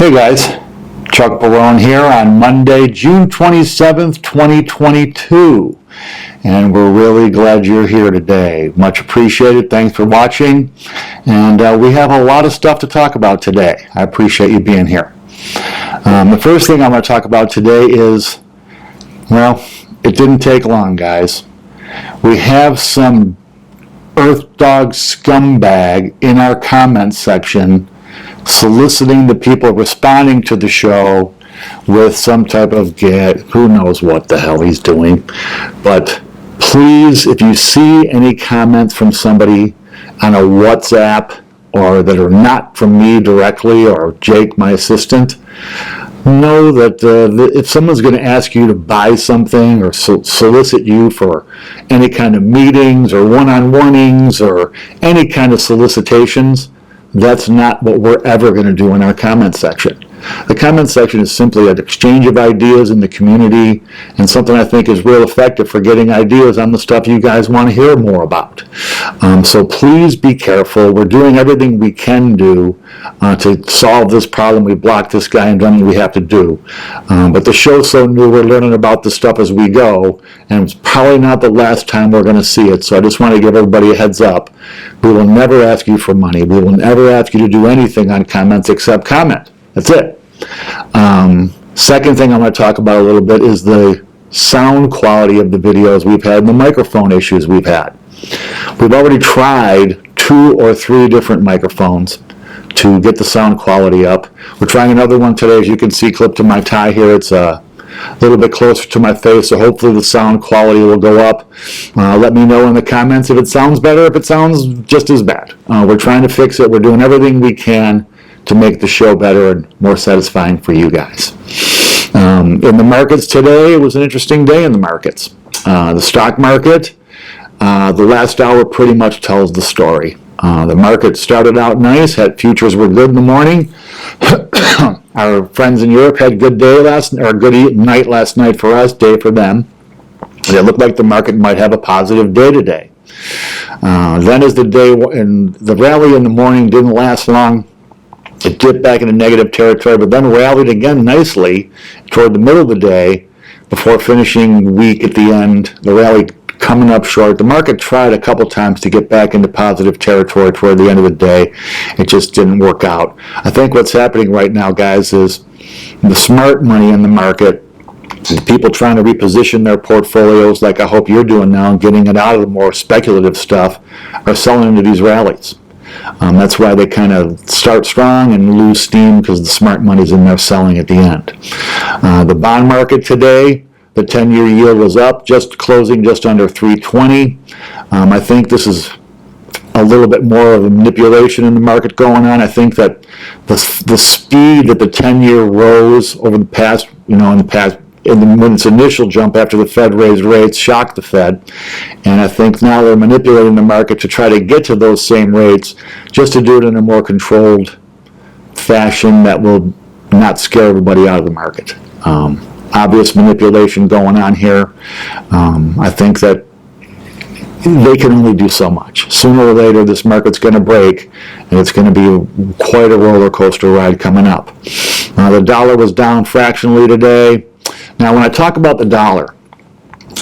Hey guys, Chuck Barone here on Monday, June 27th, 2022. And we're really glad you're here today. Much appreciated. Thanks for watching. And we have a lot of stuff to talk about today. I appreciate you being here. The first thing I'm going to talk about today is, well, it didn't take long, guys. We have some Earth Dog scumbag in our comments section soliciting the people responding to the show with some type of who knows what the hell he's doing. But please, if you see any comments from somebody on a WhatsApp or that are not from me directly or Jake, my assistant, know that if someone's going to ask you to buy something or solicit you for any kind of meetings or one-on-oneings or any kind of solicitations, that's not what we're ever going to do in our comment section. The comment section is simply an exchange of ideas in the community and something I think is real effective for getting ideas on the stuff you guys want to hear more about. So please be careful. We're doing everything we can do to solve this problem. We blocked this guy and done what we have to do. But the show's so new, we're learning about this stuff as we go, and it's probably not the last time we're going to see it. So I just want to give everybody a heads up. We will never ask you for money. We will never ask you to do anything on comments except comment. That's it. Second thing I'm going to talk about a little bit is the sound quality of the videos we've had and the microphone issues we've had. We've already tried 2 or 3 different microphones to get the sound quality up. We're trying another one today. As you can see, clipped to my tie here, it's a little bit closer to my face, so hopefully the sound quality will go up. Let me know in the comments if it sounds better, if it sounds just as bad. We're trying to fix it. We're doing everything we can to make the show better and more satisfying for you guys. In the markets today, it was an interesting day in the markets. The stock market, the last hour pretty much tells the story. The market started out nice, futures were good in the morning. Our friends in Europe had good night last night for us, day for them. It looked like the market might have a positive day today. Then as the day and the rally in the morning didn't last long, it dipped back into negative territory, but then rallied again nicely toward the middle of the day before finishing weak at the end. The rally coming up short. The market tried a couple times to get back into positive territory toward the end of the day. It just didn't work out. I think what's happening right now, guys, is the smart money in the market, the people trying to reposition their portfolios like I hope you're doing now and getting it out of the more speculative stuff, are selling into these rallies. That's why they kind of start strong and lose steam because the smart money's in there selling at the end. The bond market today, the 10-year yield was up, closing just under 320. I think this is a little bit more of a manipulation in the market going on. I think that the speed that the 10-year rose over the past, when its initial jump after the Fed raised rates shocked the Fed, and I think now they're manipulating the market to try to get to those same rates, just to do it in a more controlled fashion that will not scare everybody out of the market. Obvious manipulation going on here. I think that they can only do so much. Sooner or later, this market's going to break, and it's going to be quite a roller coaster ride coming up. The dollar was down fractionally today. Now, when I talk about the dollar,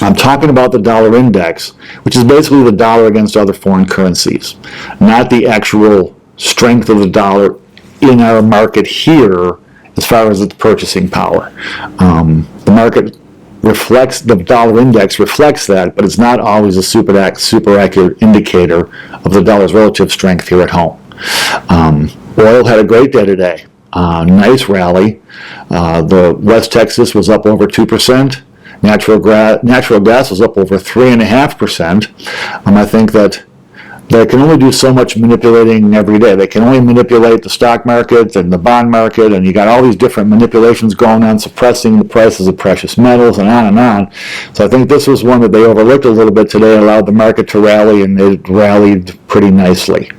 I'm talking about the dollar index, which is basically the dollar against other foreign currencies, not the actual strength of the dollar in our market here as far as its purchasing power. The market reflects, the dollar index reflects that, but it's not always a super accurate indicator of the dollar's relative strength here at home. Oil had a great day today. Nice rally. The West Texas was up over 2%. Natural gas was up over 3.5%. I think that they can only do so much manipulating every day. They can only manipulate the stock market and the bond market, and you got all these different manipulations going on, suppressing the prices of precious metals and on and on. So I think this was one that they overlooked a little bit today, allowed the market to rally, and it rallied pretty nicely.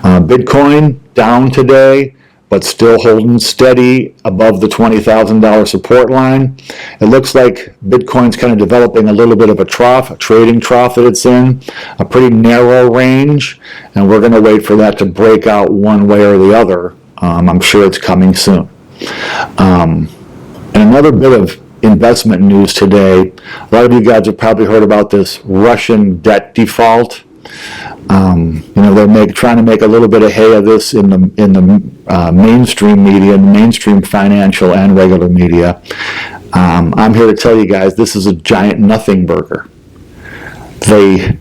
Bitcoin down today, but still holding steady above the $20,000 support line. It looks like Bitcoin's kind of developing a little bit of a trough, a trading trough that it's in, a pretty narrow range, and we're going to wait for that to break out one way or the other. I'm sure it's coming soon. And another bit of investment news today, a lot of you guys have probably heard about this Russian debt default. They're trying to make a little bit of hay of this in the mainstream media, mainstream financial and regular media. I'm here to tell you guys, this is a giant nothing burger. They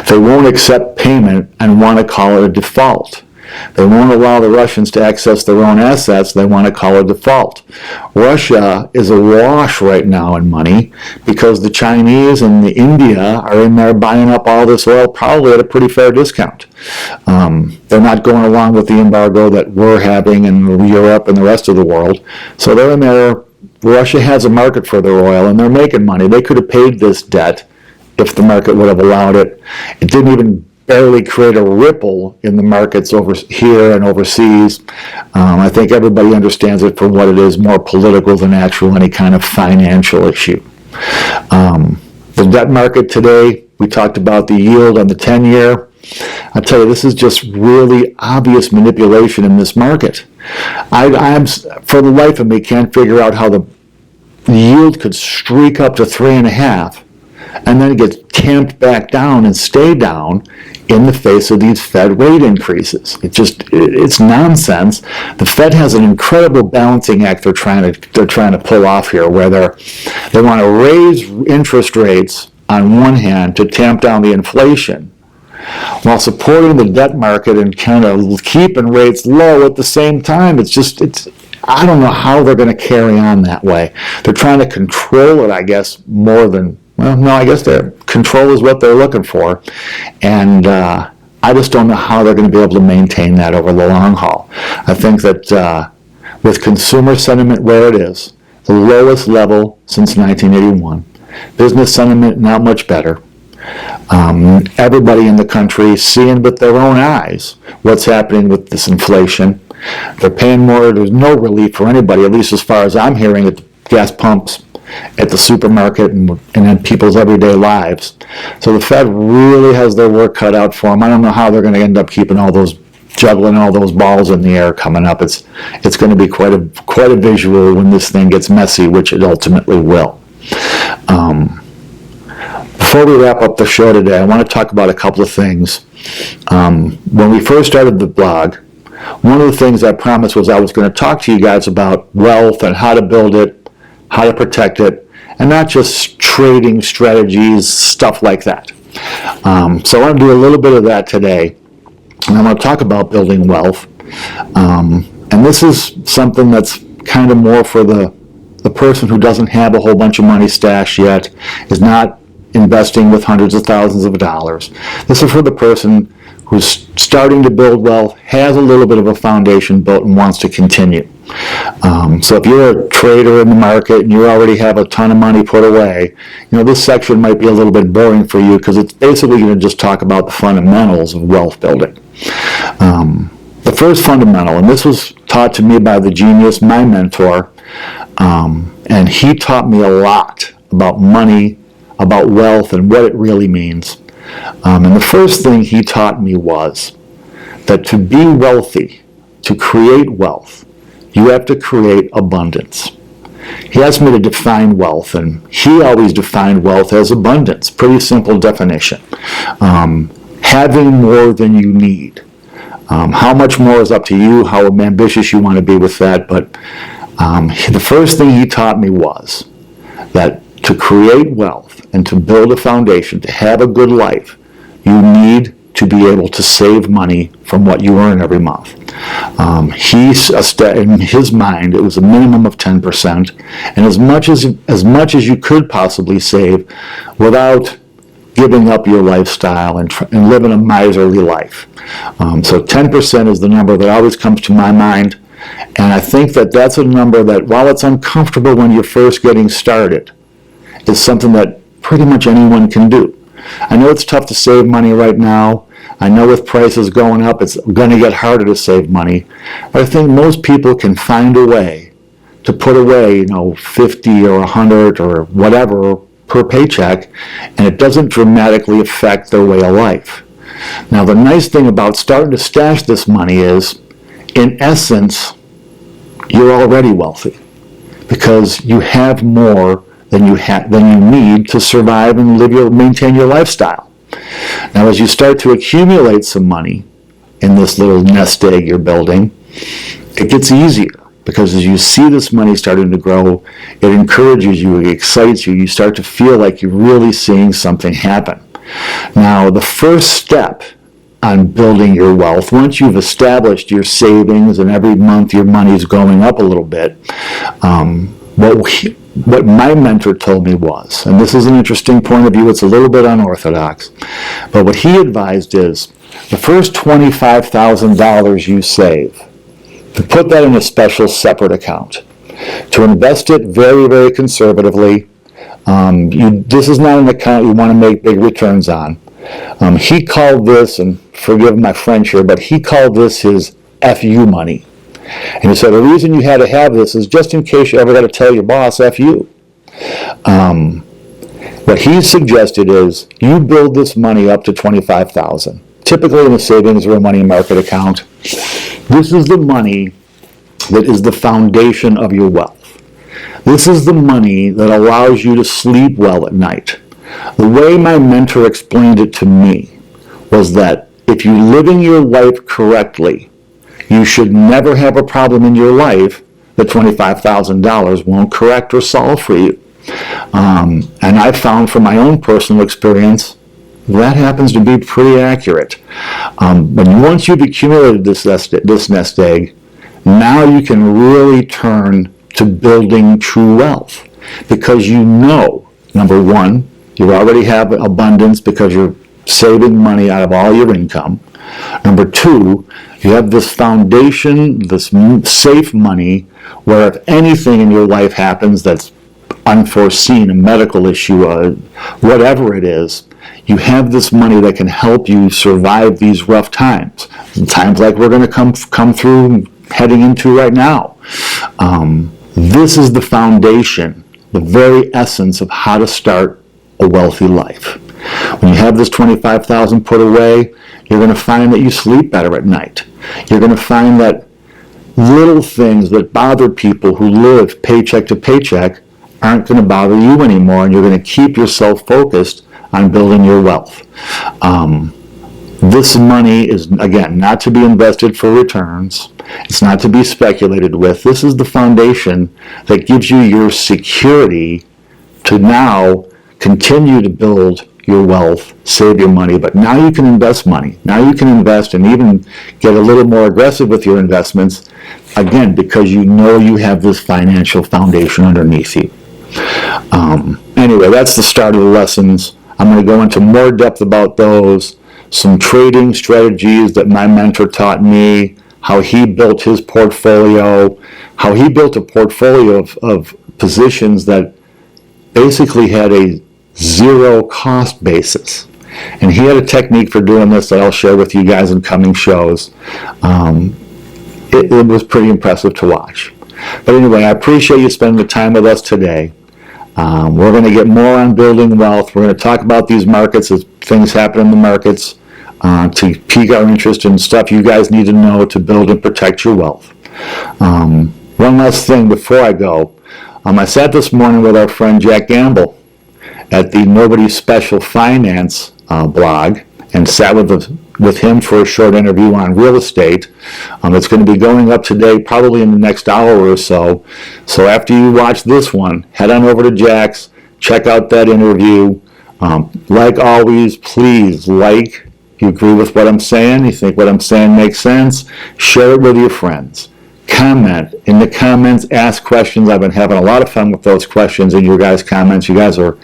won't accept payment and want to call it a default. They won't allow the Russians to access their own assets. They want to call it default. Russia is awash right now in money because the Chinese and the India are in there buying up all this oil probably at a pretty fair discount. They're not going along with the embargo that we're having in Europe and the rest of the world. So they're in there. Russia has a market for their oil and they're making money. They could have paid this debt if the market would have allowed it. It didn't even barely create a ripple in the markets over here and overseas. I think everybody understands it for what it is, more political than actual any kind of financial issue. The debt market today, we talked about the yield on the 10-year. I tell you, this is just really obvious manipulation in this market. I'm for the life of me, can't figure out how the yield could streak up to 3.5 and then get tamped back down and stay down in the face of these Fed rate increases. It's nonsense. The Fed has an incredible balancing act they're trying to pull off here, where they want to raise interest rates on one hand to tamp down the inflation, while supporting the debt market and kind of keeping rates low at the same time. I don't know how they're going to carry on that way. They're trying to control it, I guess, more than, well, no, I guess control is what they're looking for. And I just don't know how they're going to be able to maintain that over the long haul. I think that with consumer sentiment where it is, the lowest level since 1981, business sentiment not much better. Everybody in the country seeing with their own eyes what's happening with this inflation. They're paying more. There's no relief for anybody, at least as far as I'm hearing at the gas pumps, at the supermarket, and in people's everyday lives. So the Fed really has their work cut out for them. I don't know how they're going to end up juggling all those balls in the air coming up. It's going to be quite a visual when this thing gets messy, which it ultimately will. Before we wrap up the show today, I want to talk about a couple of things. When we first started the blog, one of the things I promised was I was going to talk to you guys about wealth and how to build it, how to protect it, and not just trading strategies, stuff like that. So I want to do a little bit of that today. And I want to talk about building wealth. And this is something that's kind of more for the person who doesn't have a whole bunch of money stashed yet, is not investing with hundreds of thousands of dollars. This is for the person who's starting to build wealth, has a little bit of a foundation built, and wants to continue. So if you're a trader in the market and you already have a ton of money put away, this section might be a little bit boring for you because it's basically going to just talk about the fundamentals of wealth building. The first fundamental, and this was taught to me by the genius, my mentor, and he taught me a lot about money, about wealth, and what it really means. And the first thing he taught me was that to be wealthy, to create wealth, you have to create abundance. He asked me to define wealth, and he always defined wealth as abundance. Pretty simple definition. Having more than you need. How much more is up to you, how ambitious you want to be with that, but the first thing he taught me was that to create wealth and to build a foundation, to have a good life, you need to be able to save money from what you earn every month. In his mind, it was a minimum of 10%, and as much as you could possibly save without giving up your lifestyle and living a miserly life. So 10% is the number that always comes to my mind, and I think that that's a number that, while it's uncomfortable when you're first getting started, is something that pretty much anyone can do. I know it's tough to save money right now. I know with prices going up, it's going to get harder to save money. But I think most people can find a way to put away, 50 or 100 or whatever per paycheck, and it doesn't dramatically affect their way of life. Now, the nice thing about starting to stash this money is, in essence, you're already wealthy because you have more than you need to survive and maintain your lifestyle. Now, as you start to accumulate some money in this little nest egg you're building, it gets easier because as you see this money starting to grow, it encourages you, it excites you, you start to feel like you're really seeing something happen. Now, the first step on building your wealth, once you've established your savings and every month your money is going up a little bit, what my mentor told me was, and this is an interesting point of view, it's a little bit unorthodox, but what he advised is the first $25,000 you save, to put that in a special separate account, to invest it very, very conservatively. This is not an account you want to make big returns on. He called this, and forgive my French here, but he called this his FU money. And he said the reason you had to have this is just in case you ever got to tell your boss F you. What he suggested is you build this money up to $25,000, typically in a savings or a money market account. This is the money that is the foundation of your wealth. This is the money that allows you to sleep well at night. The way my mentor explained it to me was that if you're living your life correctly, you should never have a problem in your life that $25,000 won't correct or solve for you. And I found from my own personal experience that happens to be pretty accurate. But once you've accumulated this nest egg, now you can really turn to building true wealth because you know, number one, you already have abundance because you're saving money out of all your income. Number two, you have this foundation, this safe money, where if anything in your life happens that's unforeseen, a medical issue, whatever it is, you have this money that can help you survive these rough times. Times like we're going to come through heading into right now. This is the foundation, the very essence of how to start a wealthy life. When you have this $25,000 put away, you're going to find that you sleep better at night. You're going to find that little things that bother people who live paycheck to paycheck aren't going to bother you anymore, and you're going to keep yourself focused on building your wealth. This money is, again, not to be invested for returns. It's not to be speculated with. This is the foundation that gives you your security to now continue to build your wealth, save your money, but now you can invest money. Now you can invest and even get a little more aggressive with your investments, again, because you know you have this financial foundation underneath you. Anyway, that's the start of the lessons. I'm going to go into more depth about those, some trading strategies that my mentor taught me, how he built his portfolio, how he built a portfolio of positions that basically had a zero cost basis. And he had a technique for doing this that I'll share with you guys in coming shows. It was pretty impressive to watch. But anyway, I appreciate you spending the time with us today. We're going to get more on building wealth. We're going to talk about these markets as things happen in the markets to pique our interest in stuff you guys need to know to build and protect your wealth. One last thing before I go. I sat this morning with our friend Jack Gamble at the Nobody Special Finance blog and sat with him for a short interview on real estate. It's going to be going up today, probably in the next hour or so. So after you watch this one, head on over to Jack's, check out that interview. Like always, please like. You agree with what I'm saying? You think what I'm saying makes sense? Share it with your friends. Comment in the comments, ask questions. I've been having a lot of fun with those questions in your guys' comments. You guys are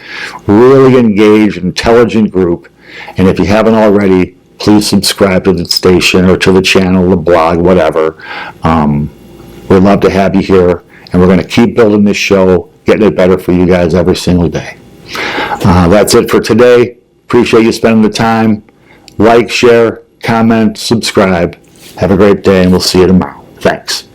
really engaged, intelligent group. And if you haven't already, please subscribe to the station or to the channel, the blog, whatever. We'd love to have you here, and we're going to keep building this show, getting it better for you guys every single day. That's it for today. Appreciate you spending the time. Like, share, comment, subscribe. Have a great day, and we'll see you tomorrow. Thanks.